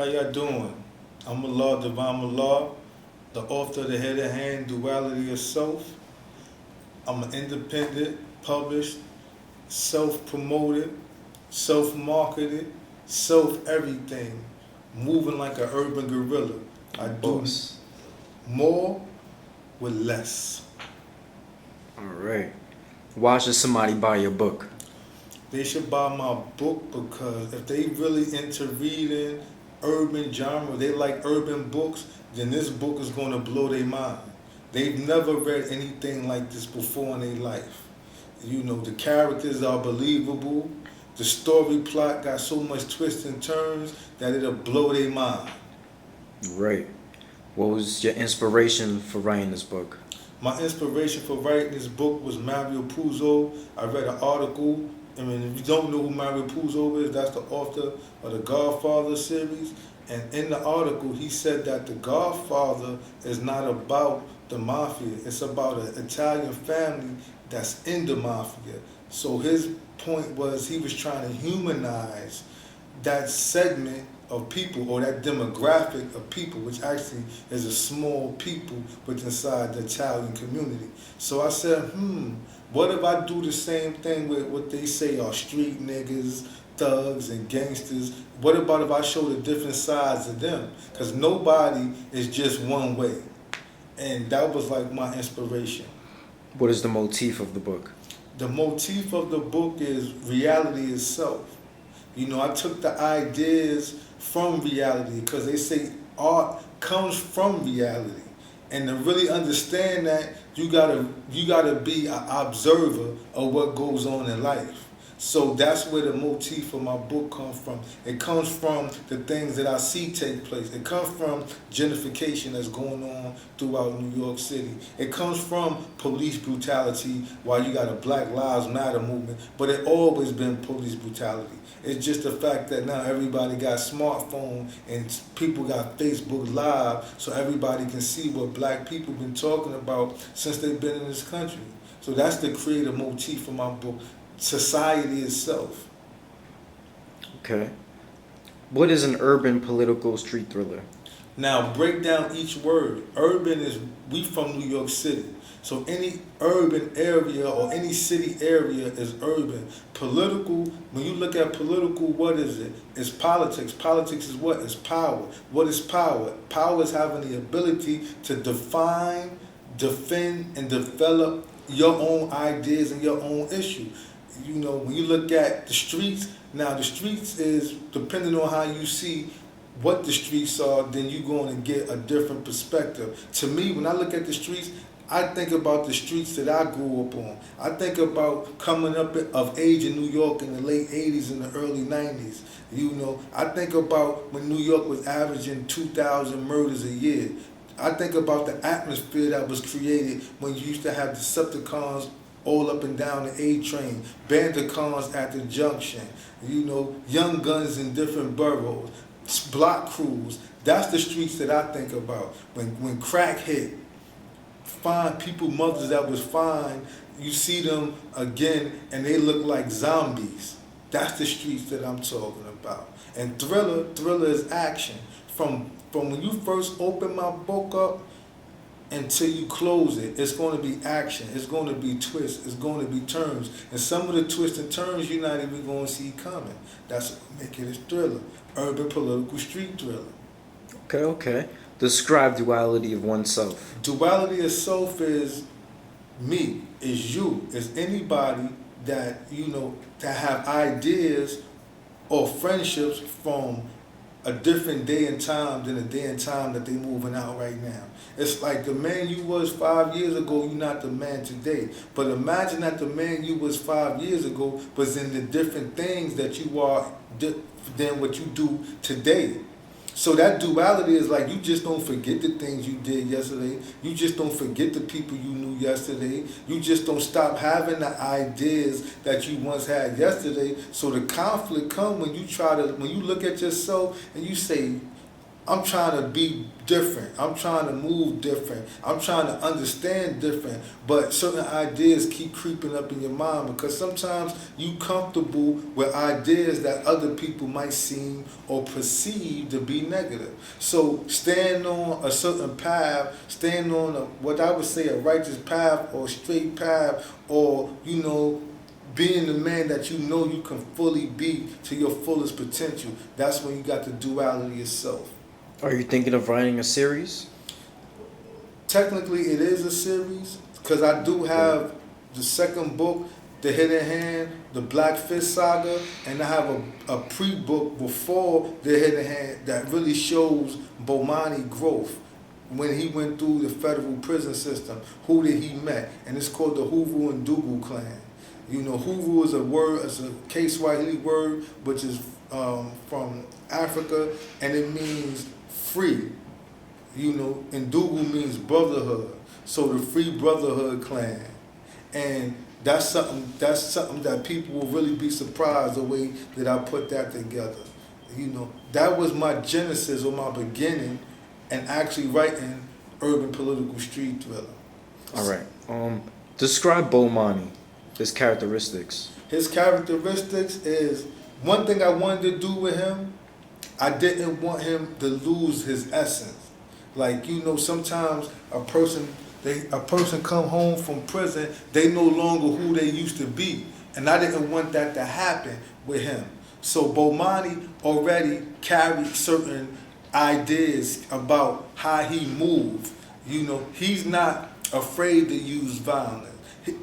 How y'all doing? I'm Mallah, Divine Mallah, the author of The Head of Hand, Duality of Self. I'm an independent, published, self-promoted, self-marketed, self-everything, moving like an urban gorilla. I do Boss. more with less. All right. Why should somebody buy your book? They should buy my book because if they really into reading urban genre, they like urban books, then this book is going to blow their mind. They've never read anything like this before in their life. You know, the characters are believable. The story plot got so much twists and turns that it'll blow their mind. Right. What was your inspiration for writing this book? My inspiration for writing this book was Mario Puzo. I read an article. I mean, if you don't know who Mario Puzo is, that's the author of the Godfather series. And in the article, he said that the Godfather is not about the mafia. It's about an Italian family that's in the mafia. So his point was he was trying to humanize that segment of people or that demographic of people, which actually is a small people within inside the Italian community. So I said, what if I do the same thing with what they say are street niggas, thugs, and gangsters? What about if I show the different sides of them? Because nobody is just one way. And that was like my inspiration. What is the motif of the book? The motif of the book is reality itself. You know, I took the ideas from reality because they say art comes from reality. And to really understand that, you gotta be an observer of what goes on in life. So that's where the motif of my book comes from. It comes from the things that I see take place. It comes from gentrification that's going on throughout New York City. It comes from police brutality while you got a Black Lives Matter movement, but it always been police brutality. It's just the fact that now everybody got smartphone and people got Facebook Live so everybody can see what black people been talking about since they've been in this country. So that's the creative motif of my book. Society itself. Okay. What is an urban political street thriller? Now break down each word. Urban is, we from New York City. So any urban area or any city area is urban. Political, when you look at political, what is it? It's politics. Politics is what? It's power. What is power? Power is having the ability to define, defend, and develop your own ideas and your own issue. You know, when you look at the streets, now the streets is depending on how you see what the streets are, then you're going to get a different perspective. To me, when I look at the streets, I think about the streets that I grew up on. I think about coming up of age in New York in the late 80s and the early 90s. You know, I think about when New York was averaging 2,000 murders a year. I think about the atmosphere that was created when you used to have Decepticons all up and down the A train, Bandicons at the junction, you know, young guns in different boroughs, block crews. That's the streets that I think about. When crack hit, fine people, mothers that was fine, you see them again and they look like zombies. That's the streets that I'm talking about. And thriller is action. From when you first open my book up, until you close it, it's going to be action, it's going to be twists, it's going to be turns. And some of the twists and turns you're not even going to see coming. That's what make it a thriller. Urban political street thriller. Okay. Describe duality of oneself. Duality of self is me, is you, is anybody that, you know, that have ideas or friendships from a different day and time than the day and time that they moving out right now. It's like the man you was 5 years ago, you're not the man today. But imagine that the man you was 5 years ago was in the different things that you are than what you do today. So that duality is like you just don't forget the things you did yesterday. You just don't forget the people you knew yesterday. You just don't stop having the ideas that you once had yesterday. So the conflict comes when you look at yourself and you say, I'm trying to be different. I'm trying to move different. I'm trying to understand different. But certain ideas keep creeping up in your mind because sometimes you comfortable with ideas that other people might seem or perceive to be negative. So stand on a certain path, stand on what I would say a righteous path or straight path, or being the man that you can fully be to your fullest potential. That's when you got the duality of self. Are you thinking of writing a series? Technically, it is a series because I do have the second book, The Hidden Hand, the Black Fist Saga, and I have a pre-book before The Hidden Hand that really shows Bomani growth when he went through the federal prison system. Who did he met? And it's called the Hoover and Dougal clan. Hoover is a word, it's a K-Swahili word, which is from Africa, and it means free. And Dougal means brotherhood. So the Free Brotherhood clan. And that's something that people will really be surprised the way that I put that together. That was my genesis or my beginning and actually writing urban political street thriller. All right. Describe Bomani, his characteristics. His characteristics is one thing I wanted to do with him. I didn't want him to lose his essence. Like, sometimes a person come home from prison, they no longer who they used to be. And I didn't want that to happen with him. So Bomani already carried certain ideas about how he moved. He's not afraid to use violence.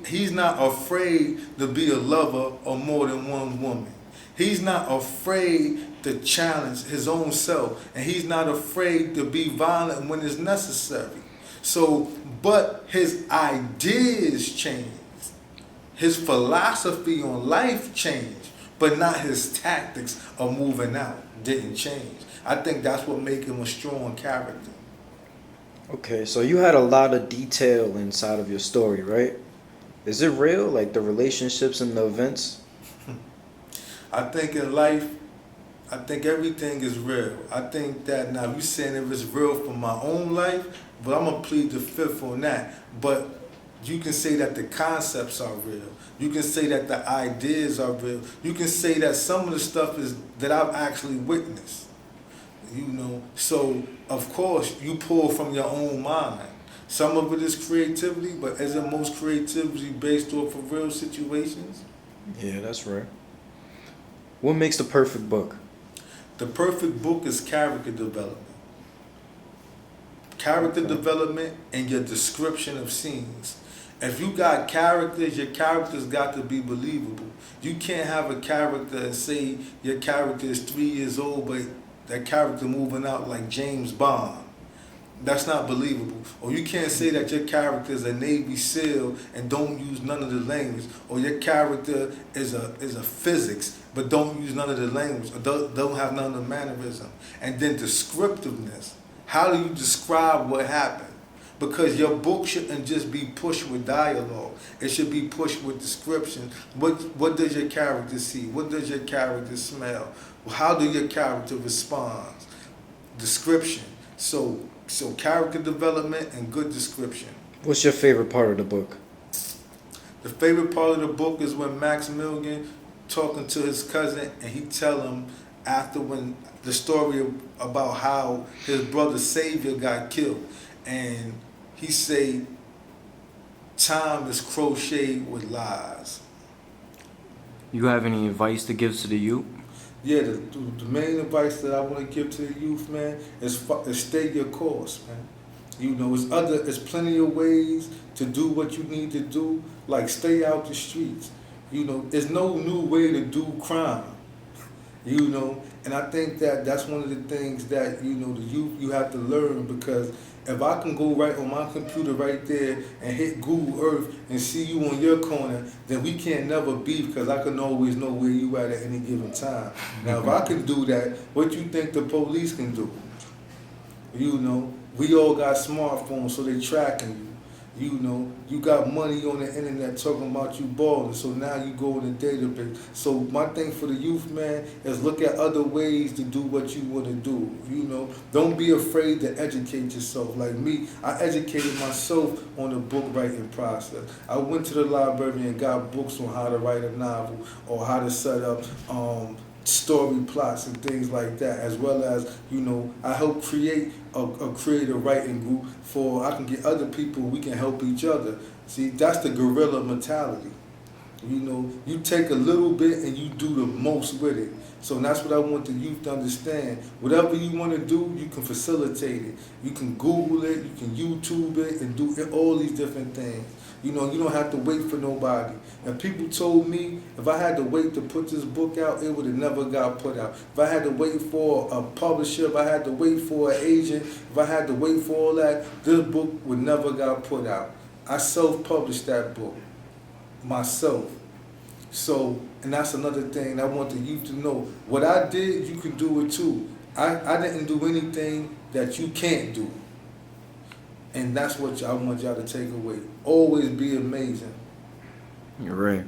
He's not afraid to be a lover of more than one woman. He's not afraid to challenge his own self, and he's not afraid to be violent when it's necessary. So, but his ideas changed. His philosophy on life changed, but not his tactics of moving out didn't change. I think that's what makes him a strong character. Okay, so you had a lot of detail inside of your story, right? Is it real, like the relationships and the events? I think in life, I think everything is real. I think that now you saying if it's real for my own life, but I'm gonna plead the fifth on that. But you can say that the concepts are real. You can say that the ideas are real. You can say that some of the stuff is that I've actually witnessed. So of course you pull from your own mind. Some of it is creativity, but isn't most creativity based off of real situations? Yeah, that's right. What makes the perfect book? The perfect book is character development. Character development and your description of scenes. If you got characters, your characters got to be believable. You can't have a character and say your character is 3 years old, but that character moving out like James Bond. That's not believable. Or you can't say that your character is a Navy SEAL and don't use none of the language. Or your character is a physics but don't use none of the language. Or don't have none of the mannerism. And then descriptiveness. How do you describe what happened? Because your book shouldn't just be pushed with dialogue. It should be pushed with description. What does your character see? What does your character smell? How do your character respond? Description. So character development and good description. What's your favorite part of the book? The favorite part of the book is when Max Milligan talking to his cousin and he tell him after when the story about how his brother Savior got killed, and he say time is crocheted with lies. You have any advice to give to the youth? Yeah, the main advice that I want to give to the youth, man, is stay your course, man. It's plenty of ways to do what you need to do, like stay out the streets. There's no new way to do crime. And I think that that's one of the things that, the youth, you have to learn, because if I can go right on my computer right there and hit Google Earth and see you on your corner, then we can't never be, because I can always know where you at any given time. Now, if I can do that, what you think the police can do? We all got smartphones, so they tracking you. You know, you got money on the internet talking about you balling, so now you go in the database. So my thing for the youth, man, is look at other ways to do what you want to do. You know, don't be afraid to educate yourself. Like me, I educated myself on the book writing process. I went to the library and got books on how to write a novel or how to set up story plots and things like that, as well as, you know, I help create a creative writing group for I can get other people, we can help each other. See, that's the guerrilla mentality. You know, you take a little bit and you do the most with it. So that's what I want the youth to understand. Whatever you want to do, you can facilitate it. You can Google it, you can YouTube it, and do all these different things. You know, you don't have to wait for nobody. And people told me if I had to wait to put this book out, it would have never got put out. If I had to wait for a publisher, if I had to wait for an agent, if I had to wait for all that, this book would never got put out. I self-published that book myself. So, and that's another thing I want the youth to know. What I did, you can do it too. I didn't do anything that you can't do. And that's what I want y'all to take away. Always be amazing. You're right.